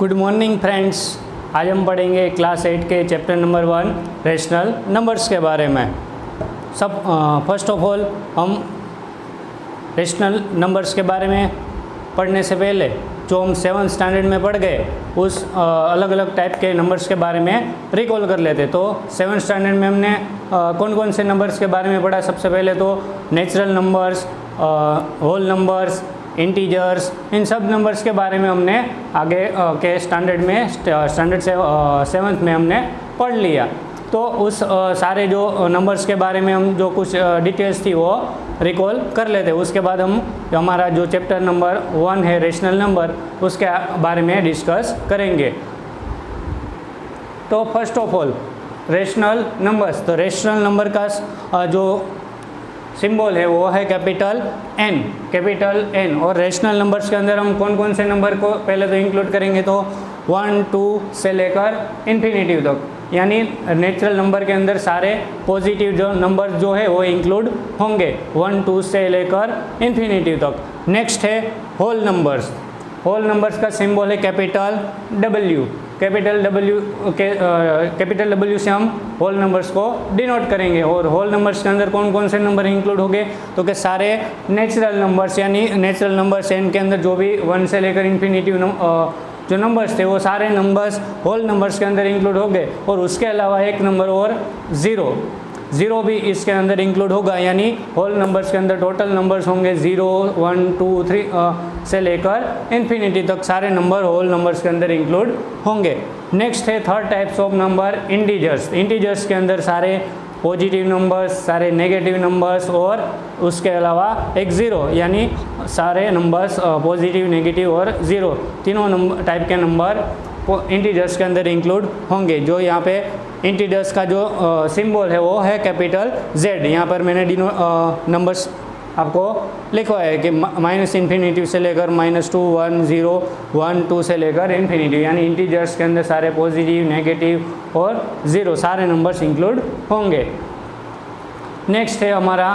Good morning friends. आज हम पढ़ेंगे क्लास 8 के चैप्टर नंबर 1 रेशनल नंबर्स के बारे में। फर्स्ट ऑफ ऑल हम रेशनल नंबर्स के बारे में पढ़ने से पहले जो हम 7th स्टैंडर्ड में पढ़ गए उस अलग अलग टाइप के नंबर्स के बारे में रिकॉल कर लेते। तो 7th स्टैंडर्ड में हमने कौन कौन से नंबर्स के बारे में पढ़ा। सबसे पहले तो natural numbers, whole numbers, integers, इन सब नंबर्स के बारे में हमने आगे के स्टैंडर्ड में स्टैंडर्ड 7th में हमने पढ़ लिया। तो उस सारे जो नंबर्स के बारे में हम जो कुछ डिटेल्स थी वो रिकॉल कर लेते। उसके बाद हम हमारा जो चैप्टर नंबर 1 है रेशनल नंबर, उसके बारे में डिस्कस करेंगे। तो first of all rational numbers. तो रेशनल नंबर का जो सिंबल है वो है कैपिटल एन। और रेशनल नंबर्स के अंदर हम कौन कौन से नंबर को पहले तो इंक्लूड करेंगे, तो 1, 2 से लेकर इन्फिनिटिव तक, यानी नेचुरल नंबर के अंदर सारे पॉजिटिव जो नंबर जो है वो इंक्लूड होंगे 1, 2 से लेकर इन्फिनिटिव तक। नेक्स्ट है होल नंबर्स। होल नंबर्स का सिंबल है कैपिटल डब्ल्यू। कैपिटल डब्ल्यू से हम होल नंबर्स को डिनोट करेंगे। और होल नंबर्स के अंदर कौन कौन से नंबर इंक्लूड होंगे, तो कि सारे नेचुरल नंबर्स, यानी नेचुरल नंबर्स एन के अंदर जो भी 1 से लेकर इन्फिनिटिव जो नंबर्स थे वो सारे नंबर्स होल नंबर्स के अंदर इंक्लूड हो गए। और उसके अलावा एक नंबर और ज़ीरो भी इसके अंदर इंक्लूड होगा, यानी होल नंबर्स के अंदर टोटल नंबर्स होंगे 0, 1, 2, 3 से लेकर इन्फिनिटी तक सारे नंबर होल नंबर्स के अंदर इंक्लूड होंगे। नेक्स्ट है third types of number integers. Integers के अंदर सारे पॉजिटिव नंबर्स, सारे नेगेटिव नंबर्स और उसके अलावा एक ज़ीरो, यानी सारे नंबर्स पॉजिटिव, नेगेटिव और ज़ीरो, तीनों नंबर टाइप के नंबर इंटीजर्स के अंदर इंक्लूड होंगे। जो यहाँ पे इंटीजर्स का जो सिंबल है वो है कैपिटल Z। यहाँ पर मैंने नंबर्स आपको लिखवाया है कि -इन्फिनिटी से लेकर -2, 1, 0, 1, 2 से लेकर इन्फिनिटी, यानी इंटीजर्स के अंदर सारे पॉजिटिव, नेगेटिव और ज़ीरो सारे नंबर्स इंक्लूड होंगे। नेक्स्ट है हमारा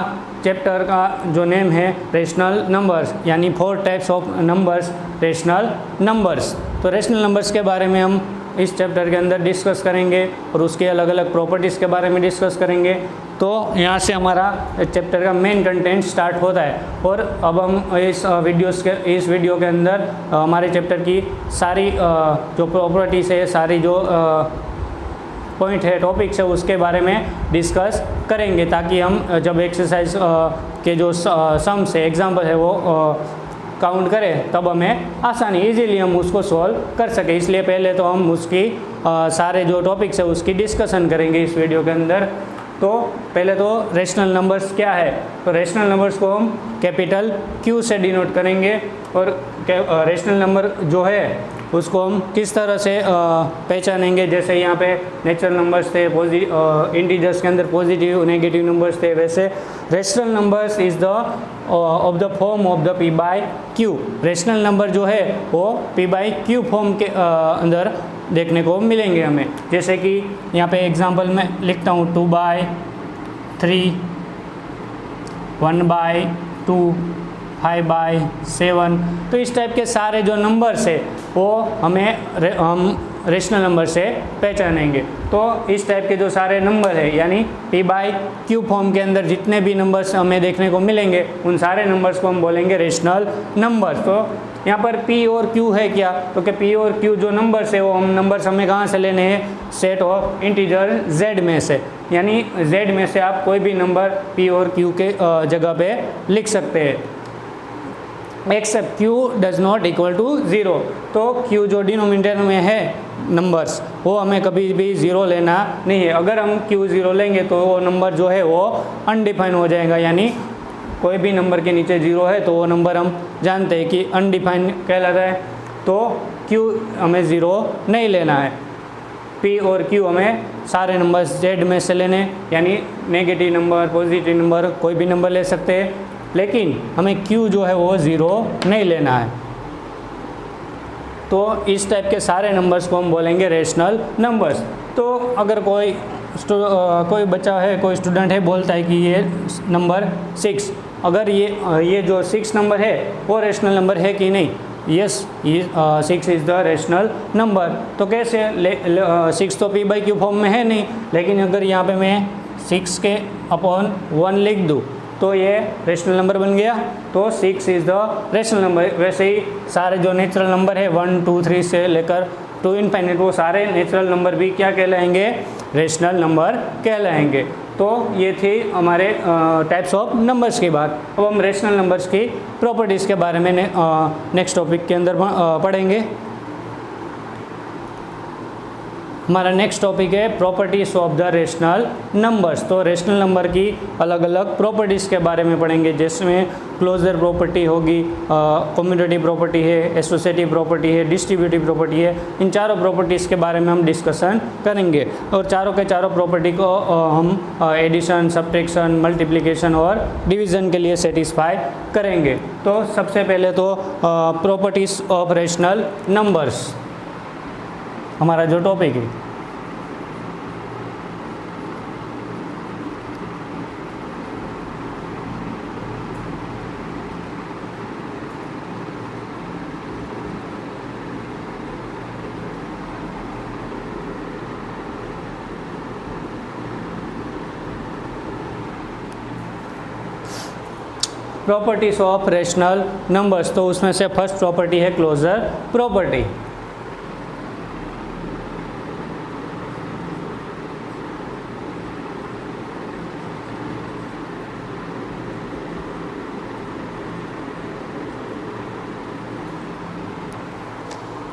चैप्टर का जो नेम है रेशनल नंबर्स, यानी 4 types of numbers rational numbers. तो रेशनल नंबर्स के बारे में हम इस चैप्टर के अंदर डिस्कस करेंगे और उसके अलग अलग प्रॉपर्टीज़ के बारे में डिस्कस करेंगे। तो यहाँ से हमारा चैप्टर का मेन कंटेंट स्टार्ट होता है। और अब हम इस वीडियो के अंदर हमारे चैप्टर की सारी जो प्रॉपर्टीज़ है, सारी जो पॉइंट है, टॉपिक्स है, उसके बारे में डिस्कस करेंगे, ताकि हम जब एक्सरसाइज के जो सम्स है, एग्जाम्पल है, वो काउंट करें तब हमें आसानी इजीली हम उसको सॉल्व कर सके। इसलिए पहले तो हम उसकी सारे जो टॉपिक्स है उसकी डिस्कशन करेंगे इस वीडियो के अंदर। तो पहले तो रेशनल नंबर्स क्या है, तो रेशनल नंबर्स को हम कैपिटल Q से डिनोट करेंगे। और रेशनल नंबर जो है उसको हम किस तरह से पहचानेंगे, जैसे यहाँ पे नेचुरल नंबर्स थे, इंटीजर्स के अंदर पॉजिटिव, नेगेटिव नंबर्स थे, वैसे rational numbers is the of the form of the P/Q। Rational number जो है वो P/Q फॉर्म के अंदर देखने को मिलेंगे हमें। जैसे कि यहाँ पे एग्जांपल में लिखता हूँ 2/3, 1/2, 5/7। तो इस टाइप के सारे जो नंबर्स है वो हम रेशनल नंबर से पहचानेंगे। तो इस टाइप के जो सारे नंबर है, यानी P/Q फॉर्म के अंदर जितने भी नंबर्स हमें देखने को मिलेंगे उन सारे नंबर्स को हम बोलेंगे रेशनल नंबर्स। तो यहाँ पर P और Q है क्या, तो कि P और Q जो नंबर्स है वो हम नंबर्स हमें कहाँ से लेने हैं, सेट ऑफ इंटीजर Z में से, यानी Z में से आप कोई भी नंबर P और Q के जगह पे लिख सकते हैं, except Q does not equal to 0। तो Q जो डिनोमिनेटर में है नंबर्स वो हमें कभी भी 0 लेना नहीं है। अगर हम Q 0 लेंगे तो वो नंबर जो है वो अनडिफाइन हो जाएगा, यानी कोई भी नंबर के नीचे 0 है तो वो नंबर हम जानते हैं कि अनडिफाइन कहलाता है। तो Q हमें 0 नहीं लेना है। P और Q हमें सारे नंबर्स Z में से लेने, यानी नेगेटिव नंबर, पॉजिटिव नंबर, कोई भी नंबर ले सकते हैं, लेकिन हमें Q जो है वो 0 नहीं लेना है। तो इस टाइप के सारे नंबर्स को हम बोलेंगे रेशनल नंबर्स। तो अगर कोई बच्चा है, कोई स्टूडेंट है, बोलता है कि ये नंबर 6, अगर ये जो 6 नंबर है वो रेशनल नंबर है कि नहीं, yes 6 is the rational number. तो कैसे 6 तो p/q फॉर्म में है नहीं, लेकिन अगर यहाँ पे मैं 6 के अपॉन 1 लिख दूँ तो ये रेशनल नंबर बन गया। तो 6 इज़ द रेशनल नंबर। वैसे ही सारे जो नेचुरल नंबर है 1 2 3 से लेकर टू इनफाइनाइट वो सारे नेचुरल नंबर भी क्या कहलाएंगे, रेशनल नंबर कहलाएंगे। तो ये थी हमारे टाइप्स ऑफ नंबर्स की बात। अब हम रेशनल नंबर्स की प्रॉपर्टीज़ के बारे में नेक्स्ट टॉपिक के अंदर पढ़ेंगे। हमारा नेक्स्ट टॉपिक है properties of the rational numbers. तो रेशनल नंबर की अलग अलग प्रॉपर्टीज़ के बारे में पढ़ेंगे, जिसमें क्लोजर प्रॉपर्टी होगी, कम्यूटेटिव प्रॉपर्टी है, एसोसिएटिव प्रॉपर्टी है, डिस्ट्रीब्यूटिव प्रॉपर्टी है। इन चारों प्रॉपर्टीज़ के बारे में हम डिस्कशन करेंगे और चारों के चारों प्रॉपर्टी को हम एडिशन, सब्ट्रैक्शन, मल्टीप्लिकेशन और डिवीज़न के लिए सेटिस्फाई करेंगे। तो सबसे पहले तो प्रॉपर्टीज़ ऑफ रेशनल नंबर्स हमारा जो टॉपिक है। प्रॉपर्टीज ऑफ रेशनल नंबर्स, तो उसमें से फर्स्ट प्रॉपर्टी है क्लोजर प्रॉपर्टी।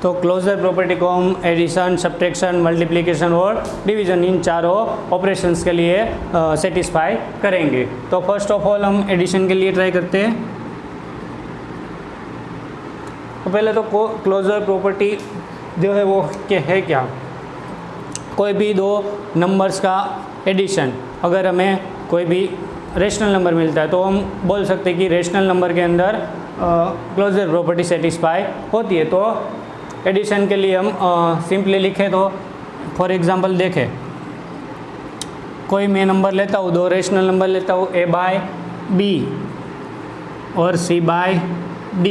तो क्लोजर प्रॉपर्टी को हम एडिशन, सब्ट्रैक्शन, मल्टीप्लिकेशन और डिवीज़न इन चारों ऑपरेशंस के लिए सेटिस्फाई करेंगे। तो फर्स्ट ऑफ ऑल हम एडिशन के लिए ट्राई करते हैं। तो पहले तो क्लोजर प्रॉपर्टी जो है वो है क्या, कोई भी दो नंबर्स का एडिशन, अगर हमें कोई भी रेशनल नंबर मिलता है तो हम बोल सकते हैं कि रेशनल नंबर के अंदर क्लोजर प्रॉपर्टी सेटिस्फाई होती है। तो एडिशन के लिए हम सिंपली लिखें तो फॉर एग्जांपल देखें, कोई मैं नंबर लेता हूँ, दो रेशनल नंबर लेता हूँ, a/b और c/d।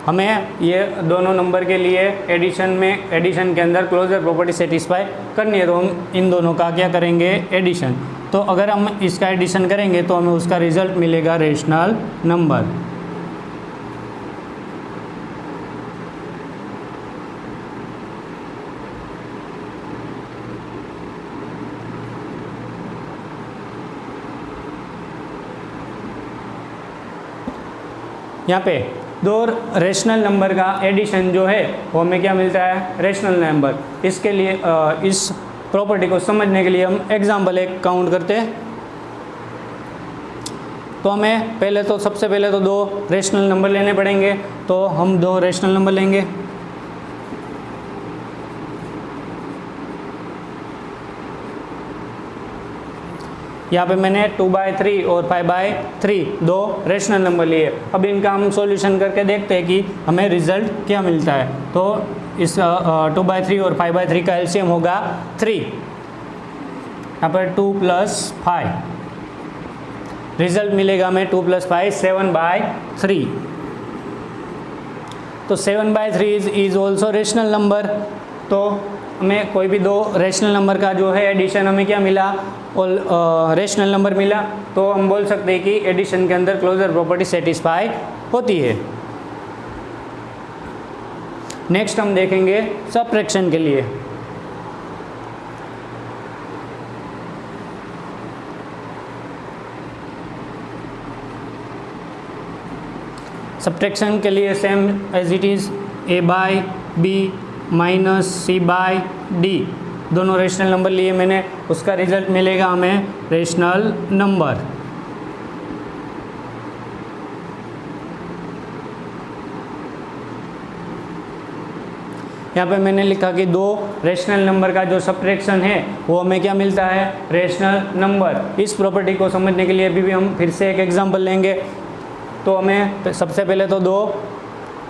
हमें ये दोनों नंबर के लिए एडिशन के अंदर क्लोजर प्रॉपर्टी सेटिस्फाई करनी है, तो हम इन दोनों का क्या करेंगे, एडिशन। तो अगर हम इसका एडिशन करेंगे तो हमें उसका रिजल्ट मिलेगा रेशनल नंबर। यहाँ पे दो रेशनल नंबर का एडिशन जो है वो हमें क्या मिलता है, रेशनल नंबर। इसके लिए इस प्रॉपर्टी को समझने के लिए हम एग्जाम्पल एक काउंट करते हैं। तो हमें सबसे पहले तो दो रेशनल नंबर लेने पड़ेंगे। तो हम दो रेशनल नंबर लेंगे। यहाँ पे मैंने 2/3 और 5/3 दो रेशनल नंबर लिए। अब इनका हम सॉल्यूशन करके देखते हैं कि हमें रिजल्ट क्या मिलता है। तो इस 2/3 और 5/3 का एलसीएम होगा 3। यहाँ पर 2 + 5 रिजल्ट मिलेगा हमें 2 + 5 7/3। तो 7/3 इज ऑल्सो रेशनल नंबर। तो हमें कोई भी दो रेशनल नंबर का जो है एडिशन हमें क्या मिला, और रेशनल नंबर मिला। तो हम बोल सकते हैं कि एडिशन के अंदर क्लोजर प्रॉपर्टी सेटिस्फाई होती है। नेक्स्ट हम देखेंगे सब्ट्रैक्शन के लिए। सब्ट्रैक्शन के लिए same as it is a/b - c/d दोनों रेशनल नंबर लिए मैंने, उसका रिजल्ट मिलेगा हमें रेशनल नंबर। यहाँ पे मैंने लिखा कि दो रेशनल नंबर का जो सब्ट्रैक्शन है वो हमें क्या मिलता है, रेशनल नंबर। इस प्रॉपर्टी को समझने के लिए अभी भी हम फिर से एक एग्जांपल लेंगे। तो हमें सबसे पहले तो दो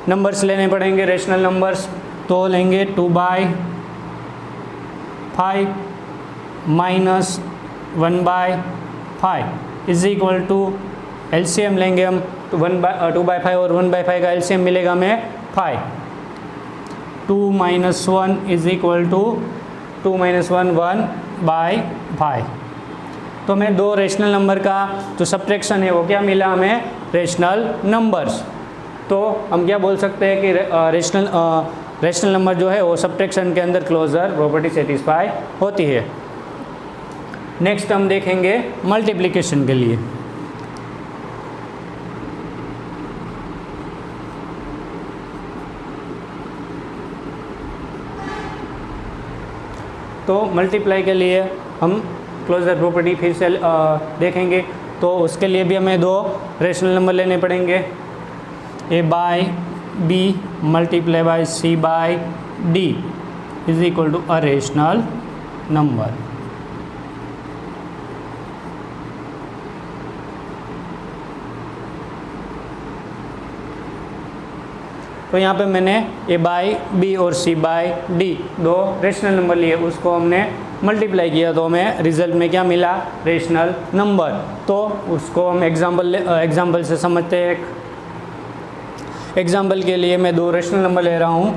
नंबर्स लेने पड़ेंगे, रेशनल नंबर्स। तो लेंगे 2/5 - 1/5 इज इक्वल टू एलसीएम लेंगे हम। 2/5 और 1/5 का एलसीएम मिलेगा हमें 5, 2 minus 1 is equal to 2 minus 1 1/5। तो हमें दो रेशनल नंबर का जो सब्ट्रैक्शन है वो क्या मिला हमें, रेशनल नंबर्स। तो हम क्या बोल सकते हैं कि रेशनल नंबर जो है वो सब्ट्रैक्शन के अंदर क्लोजर प्रॉपर्टी सेटिस्फाई होती है। नेक्स्ट हम देखेंगे मल्टीप्लिकेशन के लिए। तो मल्टीप्लाई के लिए हम क्लोजर प्रॉपर्टी फिर से देखेंगे। तो उसके लिए भी हमें दो रेशनल नंबर लेने पड़ेंगे, a by b multiply by c by d is equal to a rational number. तो यहाँ पे मैंने a बाई बी और c बाई डी दो रेशनल नंबर लिए, उसको हमने मल्टीप्लाई किया तो हमें रिजल्ट में क्या मिला, रेशनल नंबर। तो उसको हम एग्जाम्पल से समझते हैं। एग्जाम्पल के लिए मैं दो रेशनल नंबर ले रहा हूँ,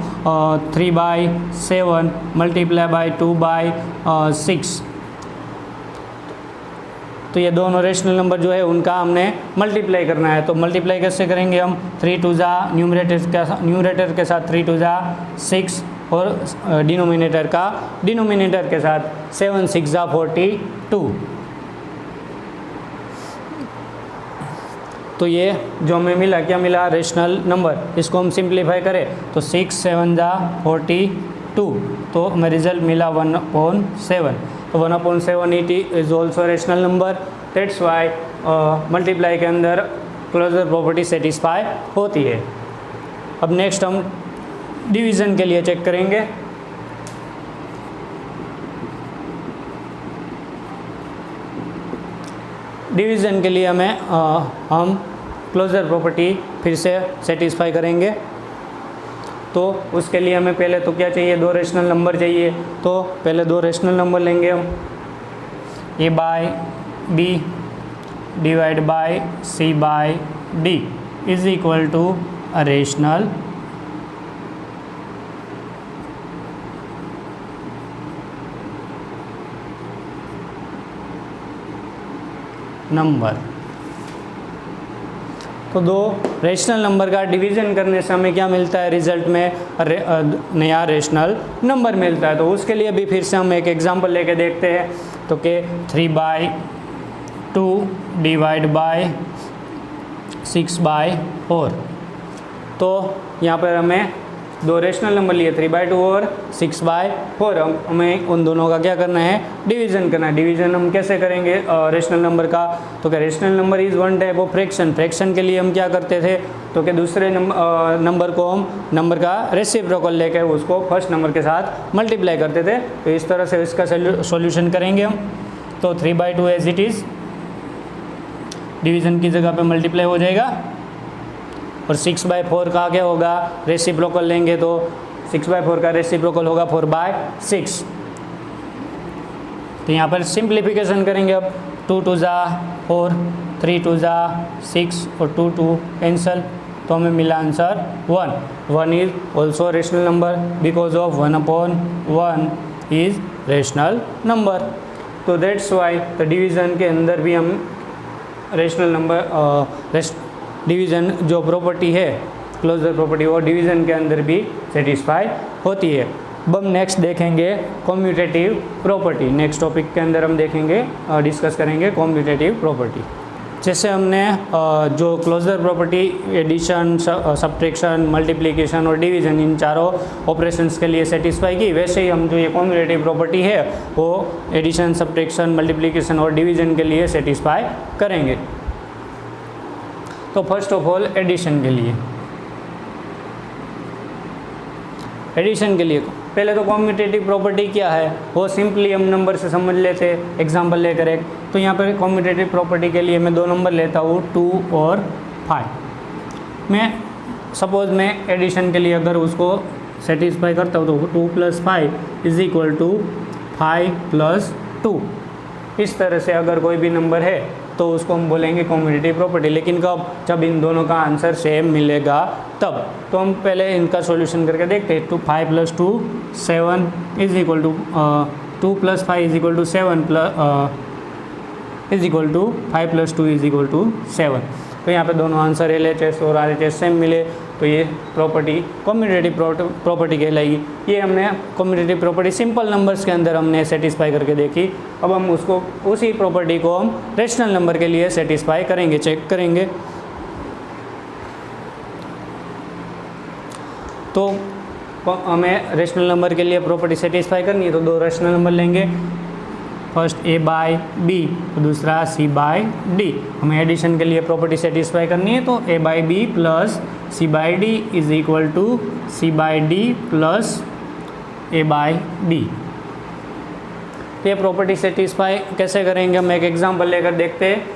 3/7 मल्टीप्लाई बाई 2/6। तो ये दोनों रेशनल नंबर जो है उनका हमने मल्टीप्लाई करना है। तो मल्टीप्लाई कैसे करेंगे हम, 3 2 जा न्यूमरेटर के साथ 3 2 जा 6 और डिनोमिनेटर के साथ 7 6 जा 42। तो ये जो हमें मिला, क्या मिला, रेशनल नंबर। इसको हम सिंप्लीफाई करें तो 6 7 जा 42, तो हमें रिजल्ट मिला 1/7। तो 1/7 it is also rational number. That's why multiply के अंदर क्लोजर प्रॉपर्टी सेटिस्फाई होती है। अब नेक्स्ट हम डिवीज़न के लिए चेक करेंगे। डिवीज़न के लिए हम क्लोजर प्रॉपर्टी फिर से सेटिस्फाई करेंगे। तो उसके लिए हमें पहले तो क्या चाहिए, दो रेशनल नंबर चाहिए। तो पहले दो रेशनल नंबर लेंगे हम, a by b divide by c by d is equal to a rational number. तो दो रेशनल नंबर का डिवीज़न करने से हमें क्या मिलता है, रिजल्ट में नया रेशनल नंबर मिलता है। तो उसके लिए भी फिर से हम एक एग्जांपल लेके देखते हैं। तो कि 3/2 डिवाइड बाय 6/4। तो यहाँ पर हमें दो रेशनल नंबर लिए, 3/2 और 6/4। हमें उन दोनों का क्या करना है, डिवीज़न करना है। डिवीज़न हम कैसे करेंगे रेशनल नंबर का, तो क्या rational number is one type of fraction. Fraction के लिए हम क्या करते थे, तो कि दूसरे नंबर को हम नंबर का रेसिप्रोकल लेकर उसको फर्स्ट नंबर के साथ मल्टीप्लाई करते थे। तो इस तरह से इसका सॉल्यूशन करेंगे हम। तो 3/2 एज इट इज़ डिवीज़न की जगह पे मल्टीप्लाई हो जाएगा, और 6/4 का क्या होगा, रेसिप्रोकल लेंगे। तो 6/4 का रेसिप्रोकल होगा 4/6। तो यहाँ पर सिंप्लीफिकेशन करेंगे अब, 2 2 जा 4, 3 2 जा 6 और 2 2 कैंसल। तो हमें मिला answer 1। 1 is also rational number because of 1/1 is rational number. तो दैट्स वाई द डिवीज़न के अंदर भी हम रेशनल नंबर डिवीज़न जो प्रॉपर्टी है क्लोजर प्रॉपर्टी, वो डिवीज़न के अंदर भी सेटिस्फाई होती है। अब हम नेक्स्ट देखेंगे कॉम्यूटेटिव प्रॉपर्टी। नेक्स्ट टॉपिक के अंदर हम देखेंगे, डिस्कस करेंगे कॉम्यूटेटिव प्रॉपर्टी। जैसे हमने जो closure property addition, subtraction, multiplication और डिवीज़न इन चारों ऑपरेशंस के लिए सेटिस्फाई की, वैसे ही हम जो ये कॉम्यूटेटिव प्रॉपर्टी है वो एडिशन, सब्ट्रैक्शन, मल्टीप्लिकेशन और डिवीज़न के लिए सेटिस्फाई करेंगे। तो फर्स्ट ऑफ ऑल एडिशन के लिए पहले तो कॉम्यूटेटिव प्रॉपर्टी क्या है वो सिंपली हम नंबर से समझ लेते हैं, एग्जांपल लेकर एक। तो यहाँ पर कॉम्यूटेटिव प्रॉपर्टी के लिए मैं दो नंबर लेता हूँ, 2 और 5। मैं सपोज मैं एडिशन के लिए अगर उसको सेटिस्फाई करता हूँ तो 2 + 5 इज इक्वल टू 5 + 2। इस तरह से अगर कोई भी नंबर है तो उसको हम बोलेंगे कम्यूटेटिव प्रॉपर्टी। लेकिन कब? जब इन दोनों का आंसर सेम मिलेगा तब। तो हम पहले इनका सॉल्यूशन करके देखते हैं। 5 + 2 7 is equal to 2 + 5 is equal to 7 is equal to 5 + 2 is equal to 7। तो यहाँ पे दोनों आंसर LHS और RHS सेम मिले, तो ये प्रॉपर्टी कम्यूटेटिव प्रॉपर्टी कहलाएगी। ये हमने कम्यूटेटिव प्रॉपर्टी सिंपल नंबर्स के अंदर हमने सेटिस्फाई करके देखी। अब हम उसको उसी प्रॉपर्टी को हम रेशनल नंबर के लिए सेटिस्फाई करेंगे, चेक करेंगे। तो हमें रेशनल नंबर के लिए प्रॉपर्टी सेटिस्फाई करनी है, तो दो रेशनल नंबर लेंगे। फर्स्ट A/B, दूसरा C/D। हमें एडिशन के लिए प्रॉपर्टी सेटिस्फाई करनी है, तो A/B + C/D is equal to C/D + A/B। तो ये प्रॉपर्टी सेटिस्फाई कैसे करेंगे, हम एक एग्जांपल लेकर देखते हैं।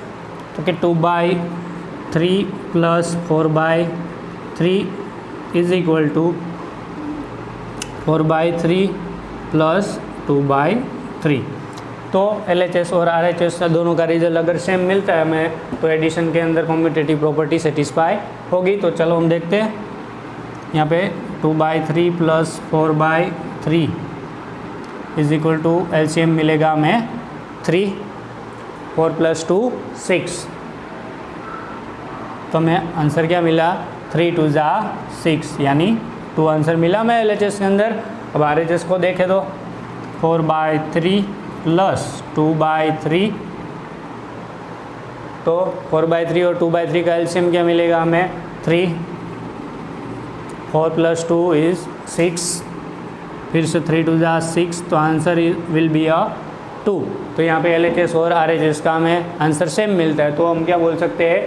तो कि 2/3 + 4/3 इज इक्वल टू 4/3 + 2/3। तो LHS और RHS दोनों का रिजल्ट अगर सेम मिलता है हमें, तो एडिशन के अंदर कम्यूटेटिव प्रॉपर्टी सेटिस्फाई होगी। तो चलो हम देखते हैं। यहाँ पे 2/3 + 4/3 इज इक्वल टू LCM मिलेगा हमें 3, 4 + 2 6। तो हमें आंसर क्या मिला? 3 × 2 = 6, यानी 2 आंसर मिला हमें LHS के अंदर। अब RHS को देखें तो 4/3 + 2/3, तो 4/3 और 2/3 का LCM क्या मिलेगा हमें? 3, 4 + 2 इज 6, फिर से 3 × 2 = 6, तो आंसर विल बी 2। तो यहाँ पे LHS और RHS का हमें आंसर सेम मिलता है, तो हम क्या बोल सकते हैं,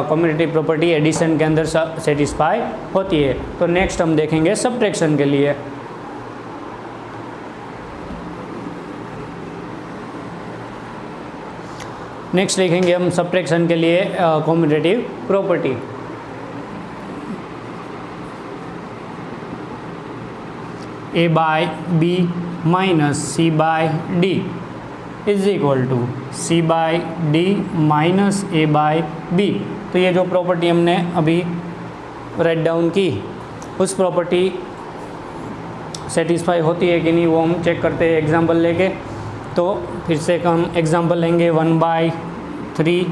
कम्यूटेटिव प्रॉपर्टी एडिशन के अंदर सेटिस्फाई होती है। तो नेक्स्ट हम देखेंगे सब्ट्रैक्शन के लिए। नेक्स्ट लिखेंगे हम सब्ट्रैक्शन के लिए commutative property. A/B - C/D is equal to C/D - A/B। तो ये जो प्रॉपर्टी हमने अभी राइट डाउन की, उस प्रॉपर्टी सेटिस्फाई होती है कि नहीं वो हम चेक करते हैं एग्जांपल लेके। तो फिर से हम एग्जांपल लेंगे। 1/3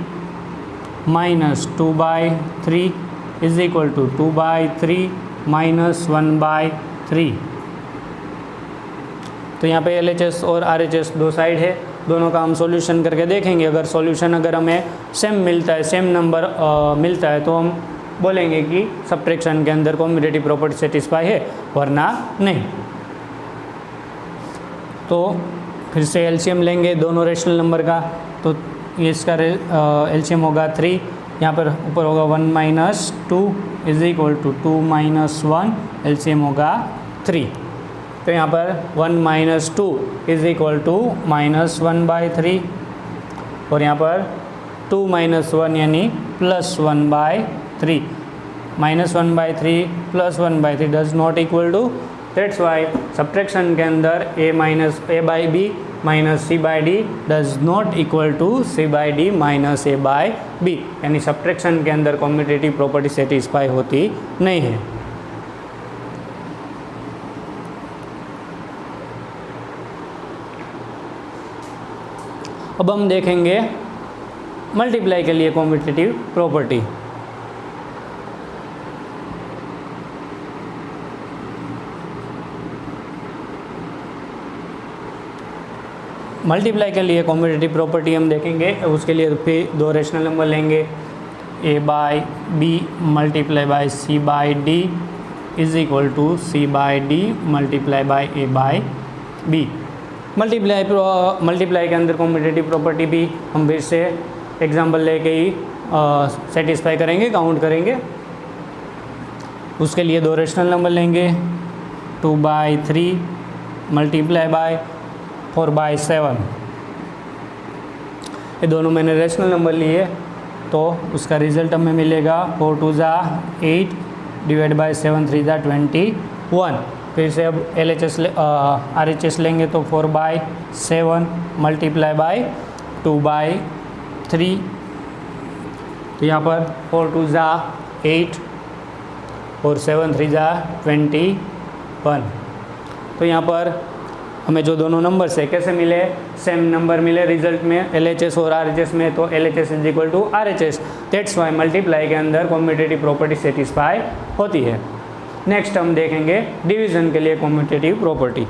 - 2/3 इज इक्वल टू 2/3 - 1/3। तो यहाँ पे LHS और RHS दो साइड है, दोनों का हम सॉल्यूशन करके देखेंगे। अगर सॉल्यूशन अगर हमें सेम मिलता है, सेम नंबर मिलता है, तो हम बोलेंगे कि सब्ट्रैक्शन के अंदर कम्यूटेटिव प्रॉपर्टी सेटिस्फाई है, वरना नहीं। तो फिर से LCM लेंगे दोनों रेशनल नंबर का। तो ये इसका LCM होगा 3, यहाँ पर ऊपर होगा 1 - 2 इज इक्वल टू 2 - 1, LCM होगा 3। तो यहाँ पर 1 - 2 इज इक्वल टू -1/3, और यहाँ पर 2 - 1 यानी +1/3। -1/3 + 1/3 does not equal to, that's why subtraction के अंदर A/B - C/D does not equal to C/D - A/B, यानी सब्ट्रैक्शन के अंदर कम्यूटेटिव प्रॉपर्टी सेटिस्फाई होती नहीं है। अब हम देखेंगे मल्टीप्लाई के लिए कम्यूटेटिव प्रॉपर्टी। मल्टीप्लाई के लिए कम्यूटेटिव प्रॉपर्टी हम देखेंगे। उसके लिए फिर दो रेशनल नंबर लेंगे। A/B × C/D is equal to C/D × A/B। Multiply के अंदर कम्यूटेटिव प्रॉपर्टी भी हम फिर से एग्जांपल लेके ही सेटिस्फाई करेंगे, काउंट करेंगे। उसके लिए दो रेशनल नंबर लेंगे। 2/3 × 4/7, ये दोनों मैंने रेशनल नंबर लिए, तो उसका रिज़ल्ट हमें मिलेगा 4 × 2 = 8 / 7 × 3 = 21। फिर से अब RHS लेंगे, तो 4/7 × 2/3 तो यहाँ पर 4 2 ज़ा 8 और 7 3 ज़ा 21। तो यहाँ पर हमें जो दोनों नंबर्स है कैसे मिले, सेम नंबर मिले रिजल्ट में LHS और RHS में, तो LHS is equal to RHS, that's why multiply के अंदर कॉम्यूटेटिव प्रॉपर्टी सेटिस्फाई होती है। नेक्स्ट हम देखेंगे डिवीजन के लिए कॉम्यूटेटिव प्रॉपर्टी।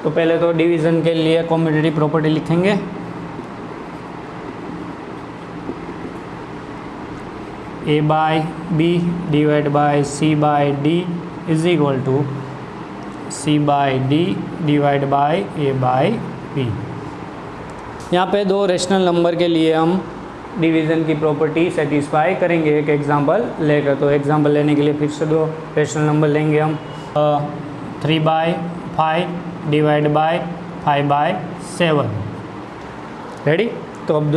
तो पहले तो डिवीजन के लिए कॉम्यूटेटिव प्रॉपर्टी लिखेंगे। A by B divide by C by D is equal to C by D divide by A by B। यहाँ पे दो रेशनल नंबर के लिए हम डिवीज़न की प्रॉपर्टी सेटिस्फाई करेंगे एक एग्जांपल लेकर। तो एग्जांपल लेने के लिए फिर से दो रेशनल नंबर लेंगे हम। 3 by 5 divide by 5 by 7। Ready. तो अब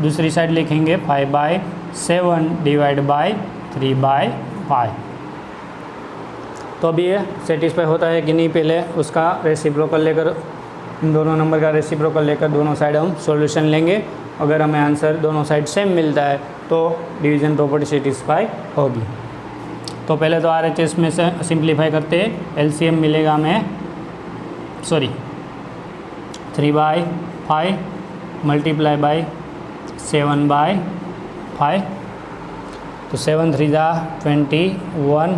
दूसरी साइड लिखेंगे 5 बाय 7 डिवाइड बाय 3 बाय 5। तो अब ये सेटिस्फाई होता है कि नहीं, पहले उसका रेसिप्रोकल लेकर, इन दोनों नंबर का रेसिप्रोकल लेकर दोनों साइड हम सॉल्यूशन लेंगे। अगर हमें आंसर दोनों साइड सेम मिलता है तो डिवीज़न प्रॉपर्टी सेटिस्फाई होगी। तो पहले तो RHS में से सिंप्लीफाई करते हैं, LCM मिलेगा हमें 3 बाय 5 मल्टीप्लाई बाय 7 बाय 5। तो 7 3 ज़ा 21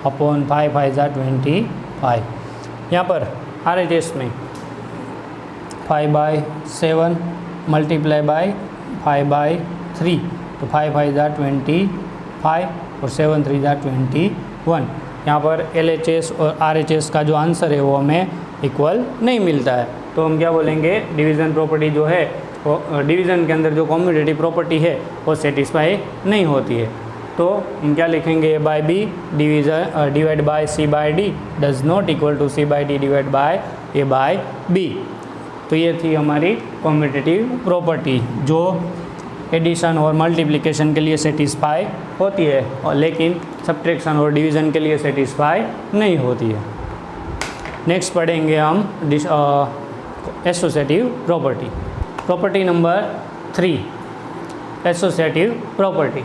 अपॉन 5 5 ज़ा 25। यहाँ पर RHS में 5 बाय 7 मल्टीप्लाई बाय 5 बाय 3, तो 5 5 ज़ा 25 और 7 3 ज़ा 21। यहाँ पर LHS और RHS का जो आंसर है वो हमें इक्वल नहीं मिलता है, तो हम क्या बोलेंगे, डिवीज़न प्रॉपर्टी जो है वो डिवीज़न के अंदर जो कॉम्यूटेटिव प्रॉपर्टी है वो सेटिस्फाई नहीं होती है। तो हम क्या लिखेंगे, A by B divide by C by D does not equal to C by D divide by A by B। तो ये थी हमारी कॉम्यूटेटिव प्रॉपर्टी जो एडिशन और मल्टीप्लिकेशन के लिए सेटिस्फाई होती है, और लेकिन सब्ट्रैक्शन और डिवीज़न के लिए सेटिस्फाई नहीं होती है। नेक्स्ट पढ़ेंगे हम associative property. Property number 3, associative property.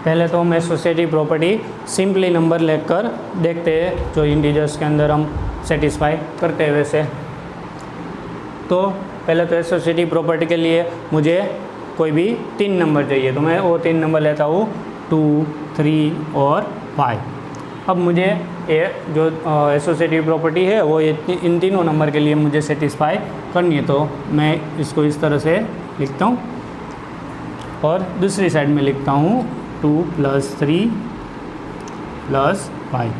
पहले तो हम एसोसिएटिव प्रॉपर्टी सिंपली नंबर लेकर देखते हैं, जो इंटीजर्स के अंदर हम सेटिस्फाई करते हैं वैसे। तो पहले तो एसोसिएटिव प्रॉपर्टी के लिए मुझे कोई भी 3 नंबर चाहिए, तो मैं वो 3 नंबर लेता हूँ 2 3 और 5। अब मुझे ये जो एसोसिएटिव प्रॉपर्टी है वो इन तीनों नंबर के लिए मुझे सेटिस्फाई करनी है। तो मैं इसको इस तरह से लिखता हूँ और दूसरी साइड में लिखता हूँ 2 + 3 + 5।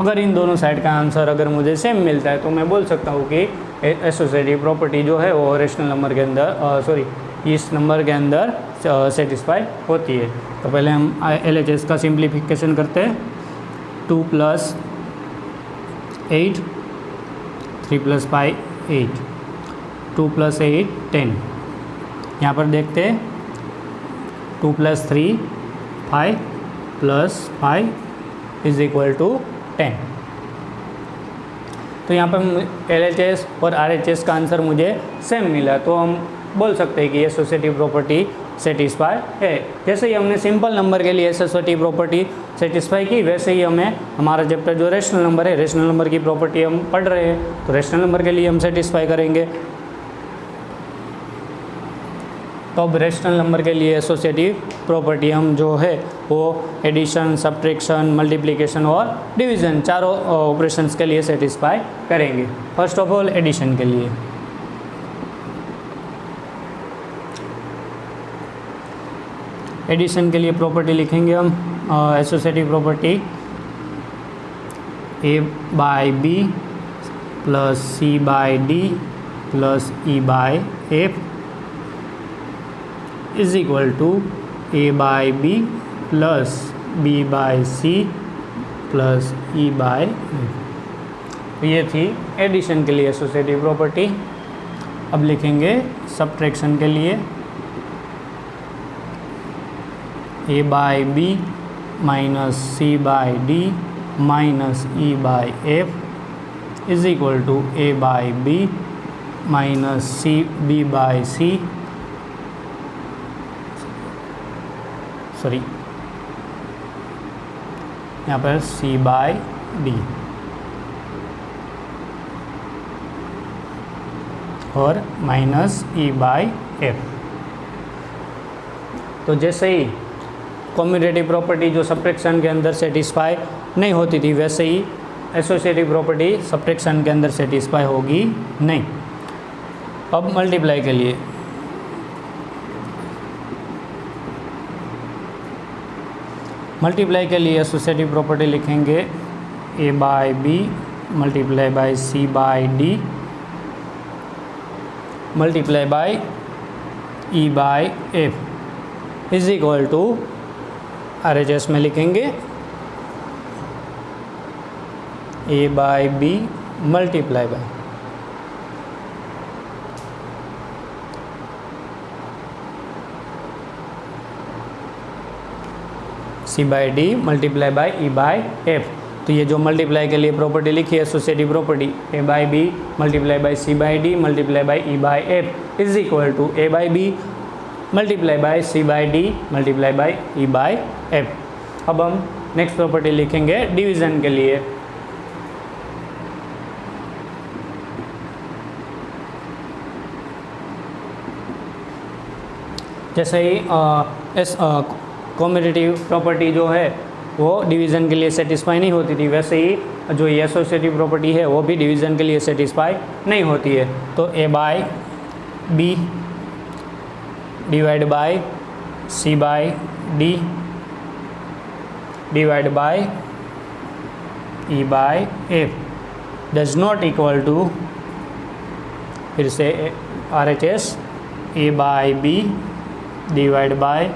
अगर इन दोनों साइड का आंसर अगर मुझे सेम मिलता है तो मैं बोल सकता हूँ कि एसोसिएटिव प्रॉपर्टी जो है वो रेशनल नंबर के अंदर इस नंबर के अंदर सेटिस्फाई होती है। तो पहले हम LHS का सिंप्लीफिकेशन करते हैं। 2 + 8 3 + 5 8 2 + 8 10। यहाँ पर देखते हैं 2 + 3 5 + 5 इज इक्वल टू 10। तो यहाँ पर LHS और RHS का आंसर मुझे सेम मिला, तो हम बोल सकते हैं कि एसोसिएटिव प्रॉपर्टी सेटिस्फाई है। जैसे ही हमने सिंपल नंबर के लिए एसोसिएटिव प्रॉपर्टी सेटिस्फाई की, वैसे ही हमें हमारा चैप्टर जो रेशनल नंबर है, रेशनल नंबर की प्रॉपर्टी हम पढ़ रहे हैं, तो रेशनल नंबर के लिए हम सेटिस्फाई करेंगे। तो अब रेशनल नंबर के लिए एसोसिएटिव प्रॉपर्टी हम जो है वो एडिशन, सब्ट्रैक्शन, मल्टीप्लिकेशन और डिवीज़न चारों ऑपरेशंस के लिए सेटिस्फाई करेंगे। फर्स्ट ऑफ ऑल एडिशन के लिए प्रॉपर्टी लिखेंगे हम associative property A by B + C by D + E by F is equal to A by B + B by C + E by F। तो ये थी एडिशन के लिए एसोसिएटिव प्रॉपर्टी। अब लिखेंगे सब्ट्रैक्शन के लिए A by B minus C by D minus E by F is equal to A by B minus C B by C, sorry यहाँ पर सी बाई डी और माइनस ई बाई एफ। तो जैसे ही commutative property जो subtraction के अंदर satisfy नहीं होती थी, वैसे ही एसोसिएटिव प्रॉपर्टी सब्ट्रैक्शन के अंदर सेटिस्फाई होगी नहीं। अब मल्टीप्लाई के लिए एसोसिएटिव प्रॉपर्टी लिखेंगे A by B multiply by C by D multiply by E by F is equal to RHS में लिखेंगे A by B multiply by C by D multiply by E by F. तो ये जो multiply के लिए property लिखी है associative property A by B multiply by C by D multiply by E by F is equal to A by B multiply by C by D multiply by E by F. अब हम next property लिखेंगे division के लिए। जैसे ही commutative property जो है वो डिवीज़न के लिए सेटिस्फाई नहीं होती थी, वैसे ही जो ये एसोसिएटिव प्रॉपर्टी है वो भी डिवीज़न के लिए सेटिस्फाई नहीं होती है। तो A by B divide by C by D divide by E by F does not equal to, फिर से RHS A by B divide by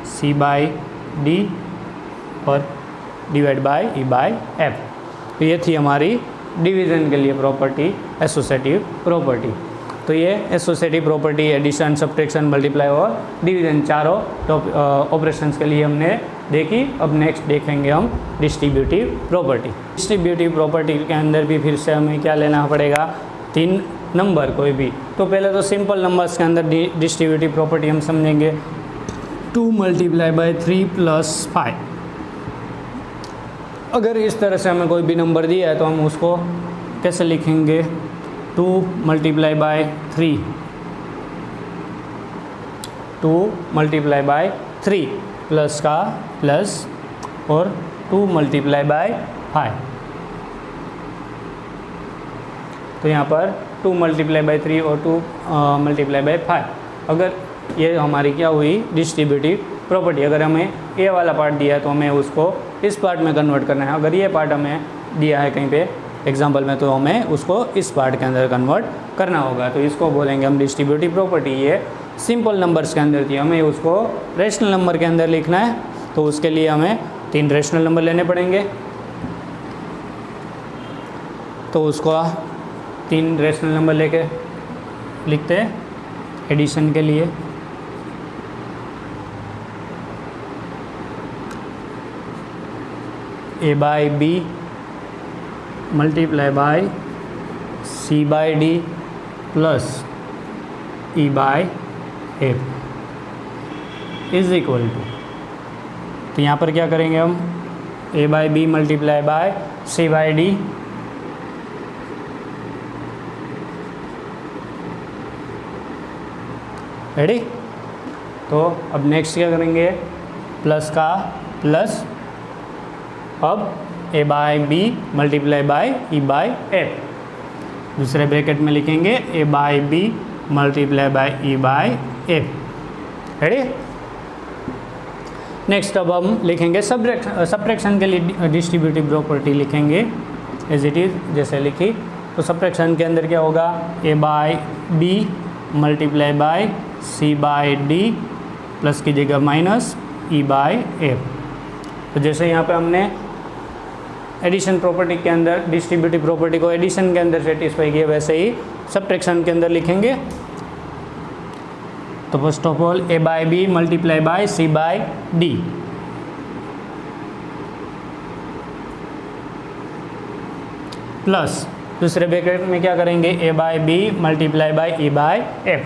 C by D और divide by E by F. तो ये थी हमारी division के लिए property associative property. तो ये associative property addition subtraction multiply और डिवीज़न चारों ऑपरेशंस के लिए हमने देखी। अब नेक्स्ट देखेंगे हम डिस्ट्रीब्यूटिव प्रॉपर्टी। डिस्ट्रीब्यूटिव प्रॉपर्टी के अंदर भी फिर से हमें क्या लेना पड़ेगा, 3 नंबर कोई भी। तो पहले तो सिंपल नंबर्स के अंदर डिस्ट्रीब्यूटिव प्रॉपर्टी हम समझेंगे 2 मल्टीप्लाई बाई 3 प्लस 5। अगर इस तरह से हमें कोई भी नंबर दिया है तो हम उसको कैसे लिखेंगे, 2 multiply by 3, 2 multiply by 3 plus का प्लस और 2 मल्टीप्लाई बाई 5। तो यहाँ पर 2 मल्टीप्लाई बाई 3 और 2 मल्टीप्लाई बाई 5। अगर ये हमारी क्या हुई डिस्ट्रीब्यूटिव प्रॉपर्टी। अगर हमें ये वाला पार्ट दिया है तो हमें उसको इस पार्ट में कन्वर्ट करना है। अगर ये पार्ट हमें दिया है कहीं पे एग्जांपल में तो हमें उसको इस पार्ट के अंदर कन्वर्ट करना होगा। तो इसको बोलेंगे हम डिस्ट्रीब्यूटिव प्रॉपर्टी। ये सिंपल नंबर्स के अंदर थी, हमें उसको रेशनल नंबर के अंदर लिखना है। तो उसके लिए हमें 3 रेशनल नंबर लेने पड़ेंगे। तो उसको 3 रेशनल नंबर लेके लिखते हैं एडिशन के लिए। A by B multiply by C by D plus E by F is equal to, तो यहाँ पर क्या करेंगे हम, A by B multiply by C by D ready. तो अब नेक्स्ट क्या करेंगे, प्लस का प्लस, अब A by B multiply by E by F, दूसरे ब्रैकेट में लिखेंगे A by B multiply by E by F. Ready. Next अब हम लिखेंगे सब्ट्रैक्शन के लिए डिस्ट्रीब्यूटिव प्रॉपर्टी लिखेंगे एज इट इज़ जैसे लिखी। तो सब्ट्रैक्शन के अंदर क्या होगा, A by B multiply by C by D plus की जगह माइनस ई बाई एफ। तो जैसे यहाँ पे हमने एडिशन प्रॉपर्टी के अंदर डिस्ट्रीब्यूटिव प्रॉपर्टी को एडिशन के अंदर सेटिस्फाई किया, वैसे ही सब्ट्रैक्शन के अंदर लिखेंगे। तो first of all A by B multiply by C by D, plus दूसरे ब्रैकेट में क्या करेंगे, A by B multiply by E by F.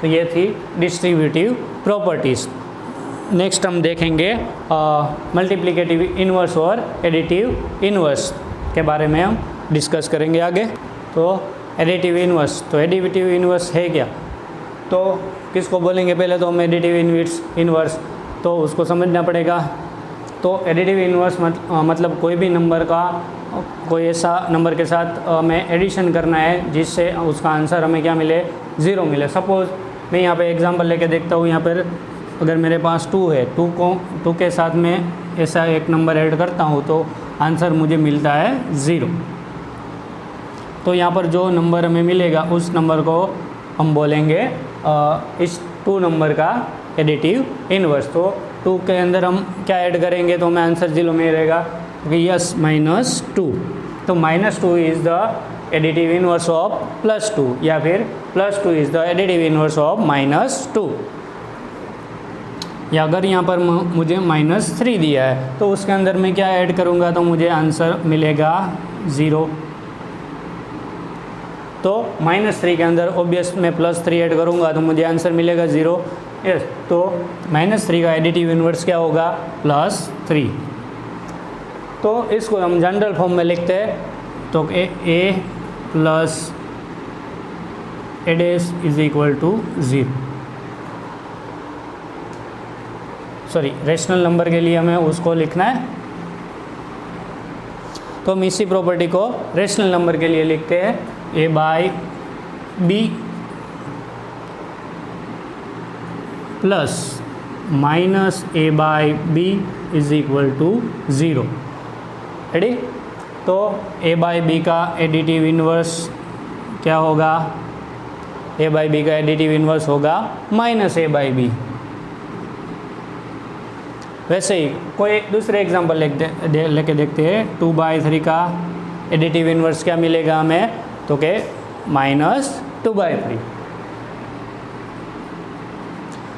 तो ये थी डिस्ट्रीब्यूटिव प्रॉपर्टीज। नेक्स्ट हम देखेंगे मल्टीप्लिकेटिव इन्वर्स और एडिटिव इन्वर्स के बारे में हम डिस्कस करेंगे आगे। तो एडिटिव इन्वर्स, तो एडिटिव इन्वर्स है क्या, तो किसको बोलेंगे, पहले तो हम एडिटिव इन्वर्स तो उसको समझना पड़ेगा। तो एडिटिव इन्वर्स मतलब कोई भी नंबर का कोई ऐसा नंबर के साथ हमें एडिशन करना है जिससे उसका आंसर हमें क्या मिले, ज़ीरो मिले। सपोज़ मैं यहाँ पे एग्जांपल लेके देखता हूँ, यहाँ पर अगर मेरे पास 2 है, 2 के साथ में ऐसा एक नंबर ऐड करता हूँ तो आंसर मुझे मिलता है 0। तो यहाँ पर जो नंबर हमें मिलेगा उस नंबर को हम बोलेंगे इस 2 नंबर का एडिटिव इन्वर्स। तो 2 के अंदर हम क्या ऐड करेंगे तो हमें आंसर 0 में रहेगा, यस -2। तो -2 is the additive inverse of +2, या फिर +2 is the additive inverse of -2। या अगर यहाँ पर मुझे -3 दिया है तो उसके अंदर मैं क्या ऐड करूँगा तो मुझे आंसर मिलेगा 0। तो -3 के अंदर ऑब्वियस मैं +3 ऐड करूँगा तो मुझे आंसर मिलेगा 0। यस, तो -3 का एडिटिव इन्वर्स क्या होगा, +3। तो इसको हम जनरल फॉर्म में लिखते हैं, तो a plus a dash is equal to 0। Sorry, rational number के लिए हमें उसको लिखना है, तो हम इसी प्रॉपर्टी को रेशनल नंबर के लिए लिखते हैं, a by B plus minus a by B is equal to 0। Ready? तो a बाय बी का एडिटिव इन्वर्स क्या होगा, a बाय बी का एडिटिव इन्वर्स होगा -a बाय बी। वैसे ही कोई दूसरे एग्जांपल लेके देखते हैं। 2/3 का एडिटिव इन्वर्स क्या मिलेगा हमें, तो के -2/3।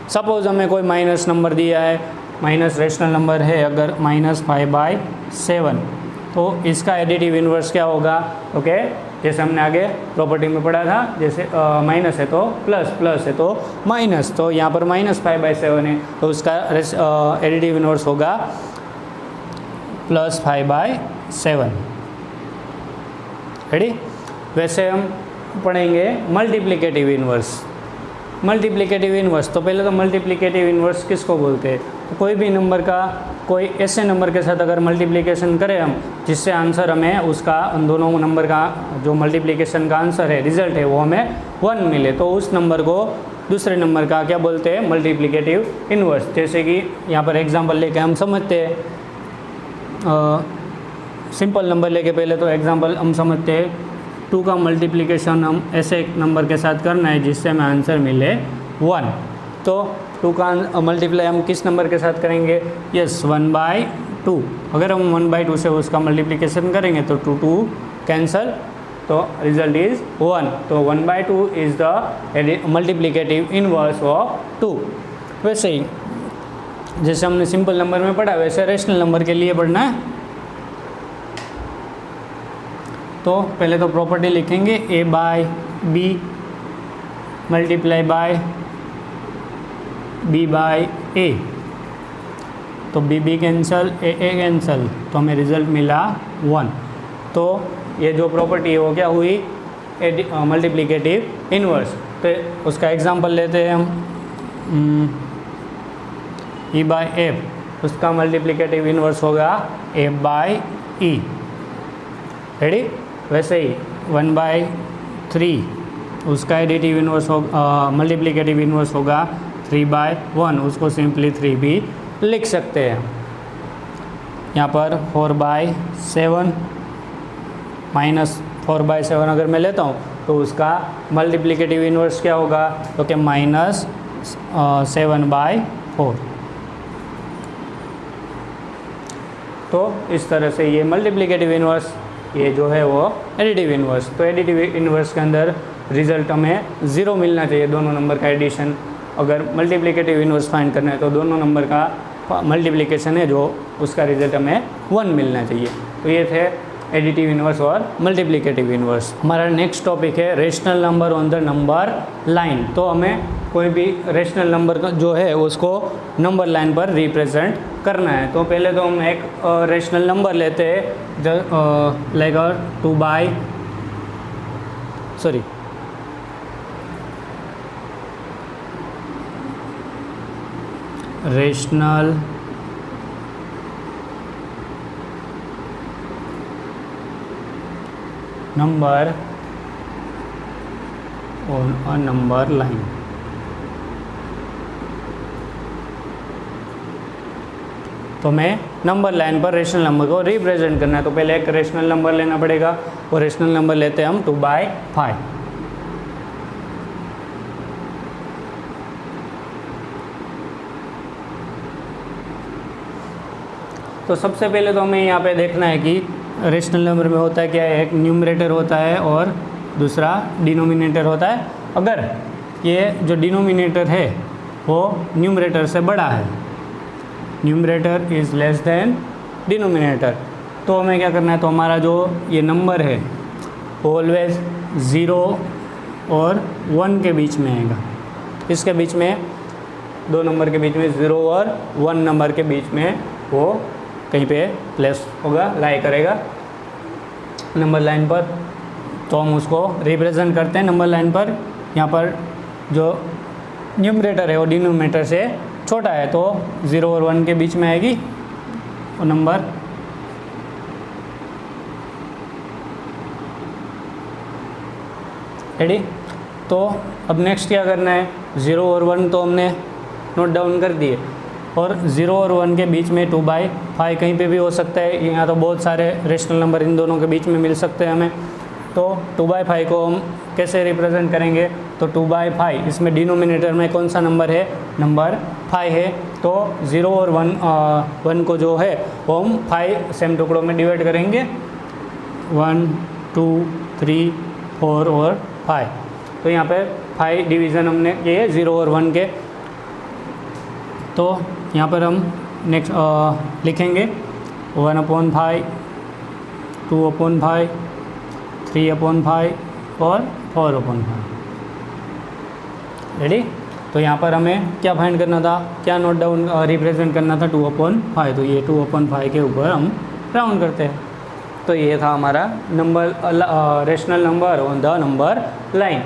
सपोज हमें कोई माइनस नंबर दिया है, माइनस रेशनल नंबर है अगर -5/7, तो इसका एडिटिव इन्वर्स क्या होगा, ओके जैसे हमने आगे प्रॉपर्टी में पढ़ा था, जैसे माइनस है तो प्लस, प्लस है तो माइनस, तो यहाँ पर -5/7 है तो उसका एडिटिव इन्वर्स होगा +5/7। रेडी? वैसे हम पढ़ेंगे मल्टीप्लिकेटिव इन्वर्स। मल्टीप्लिकेटिव इन्वर्स, तो पहले तो मल्टीप्लिकेटिव इन्वर्स किसको बोलते हैं, तो कोई भी नंबर का कोई ऐसे नंबर के साथ अगर मल्टीप्लिकेशन करें हम जिससे आंसर हमें उसका उन दोनों नंबर का जो मल्टीप्लिकेशन का आंसर है, रिजल्ट है, वो हमें 1 मिले, तो उस नंबर को दूसरे नंबर का क्या बोलते हैं, मल्टीप्लिकेटिव इन्वर्स। जैसे कि यहाँ पर एग्जांपल लेके हम समझते हैं, सिंपल नंबर लेके पहले तो एग्जांपल हम समझते हैं। 2 का मल्टीप्लिकेशन हम ऐसे एक नंबर के साथ करना है जिससे हमें आंसर मिले 1। तो 2 का मल्टीप्लाई हम किस नंबर के साथ करेंगे, यस 1/2। अगर हम 1/2 से उसका मल्टीप्लिकेशन करेंगे तो 2 कैंसल, तो रिजल्ट इज़ 1। तो 1/2 is the multiplicative inverse of 2। वैसे ही जैसे हमने सिंपल नंबर में पढ़ा वैसे रेशनल नंबर के लिए पढ़ना है। तो पहले तो प्रॉपर्टी लिखेंगे, a by B multiply by b by a, तो b कैंसल, a कैंसल, तो हमें रिजल्ट मिला 1। तो ये जो प्रॉपर्टी है वो क्या हुई, मल्टीप्लिकेटिव इन्वर्स। तो उसका एग्जांपल लेते हैं हम, e बाय f, उसका मल्टीप्लिकेटिव इन्वर्स होगा a बाय e। रेडी? वैसे ही 1/3 उसका एडिटिव इन्वर्स मल्टीप्लिकेटिव इन्वर्स होगा 3/1, उसको सिंपली 3 भी लिख सकते हैं। यहाँ पर 4/7 -4/7 अगर मैं लेता हूँ तो उसका मल्टीप्लिकेटिव इन्वर्स क्या होगा, तो क्या -2 7/4। तो इस तरह से ये मल्टीप्लिकेटिव इन्वर्स, ये जो है वो एडिटिव इन्वर्स। तो एडिटिव इन्वर्स के अंदर रिजल्ट हमें 0 मिलना चाहिए, दोनों नंबर का एडिशन। अगर मल्टीप्लिकेटिव इन्वर्स फाइंड करना है तो दोनों नंबर का मल्टीप्लिकेशन है जो उसका रिजल्ट हमें 1 मिलना चाहिए। तो ये थे एडिटिव इन्वर्स और मल्टीप्लिकेटिव इन्वर्स। हमारा नेक्स्ट टॉपिक है rational number on the number line. तो हमें कोई भी रेशनल नंबर जो है उसको नंबर लाइन पर रिप्रेजेंट करना है। तो पहले तो हम एक रेशनल नंबर लेते हैं, like 2 rational number on a number line. तो हमें नंबर लाइन पर रेशनल नंबर को रिप्रेजेंट करना है। तो पहले एक रेशनल नंबर लेना पड़ेगा, और रेशनल नंबर लेते हैं हम 2/5। तो सबसे पहले तो हमें यहाँ पे देखना है कि रेशनल नंबर में होता है क्या है, एक न्यूमरेटर होता है और दूसरा डिनोमिनेटर होता है। अगर ये जो डिनोमिनेटर है वो न्यूमरेटर से बड़ा है, numerator is less than denominator, तो हमें क्या करना है, तो हमारा जो ये नंबर है वो ऑलवेज 0 और 1 के बीच में आएगा। इसके बीच में, दो नंबर के बीच में, 0 और 1 नंबर के बीच में वो कहीं पे प्लेस होगा, लाई करेगा नंबर लाइन पर। तो हम उसको रिप्रेजेंट करते हैं नंबर लाइन पर। यहाँ पर जो न्यूमरेटर है वो डिनोमिनेटर से छोटा है, तो 0 और 1 के बीच में आएगी वो नंबर। रेडी? तो अब नेक्स्ट क्या करना है, 0 और 1 तो हमने नोट डाउन कर दिए, और 0 और 1 के बीच में 2/5 कहीं पे भी हो सकता है। यहाँ तो बहुत सारे रेशनल नंबर इन दोनों के बीच में मिल सकते हैं हमें। तो 2/5 को हम कैसे रिप्रेजेंट करेंगे, तो 2/5 इसमें डिनोमिनेटर में कौन सा नंबर है, नंबर 5 है। तो 0 और 1 को जो है वो हम 5 सेम टुकड़ों में डिवाइड करेंगे, 1 2 3 4 और 5। तो यहाँ पे 5 डिवीज़न हमने किए 0 और 1 के। तो यहाँ पर हम नेक्स्ट लिखेंगे 1/5, 2/5, 3/5 और 4/5। रेडी? तो यहाँ पर हमें क्या फाइंड करना था, क्या नोट डाउन रिप्रेजेंट करना था, 2/5। तो ये 2/5 के ऊपर हम राउंड करते हैं। तो ये था हमारा number rational number on the number line.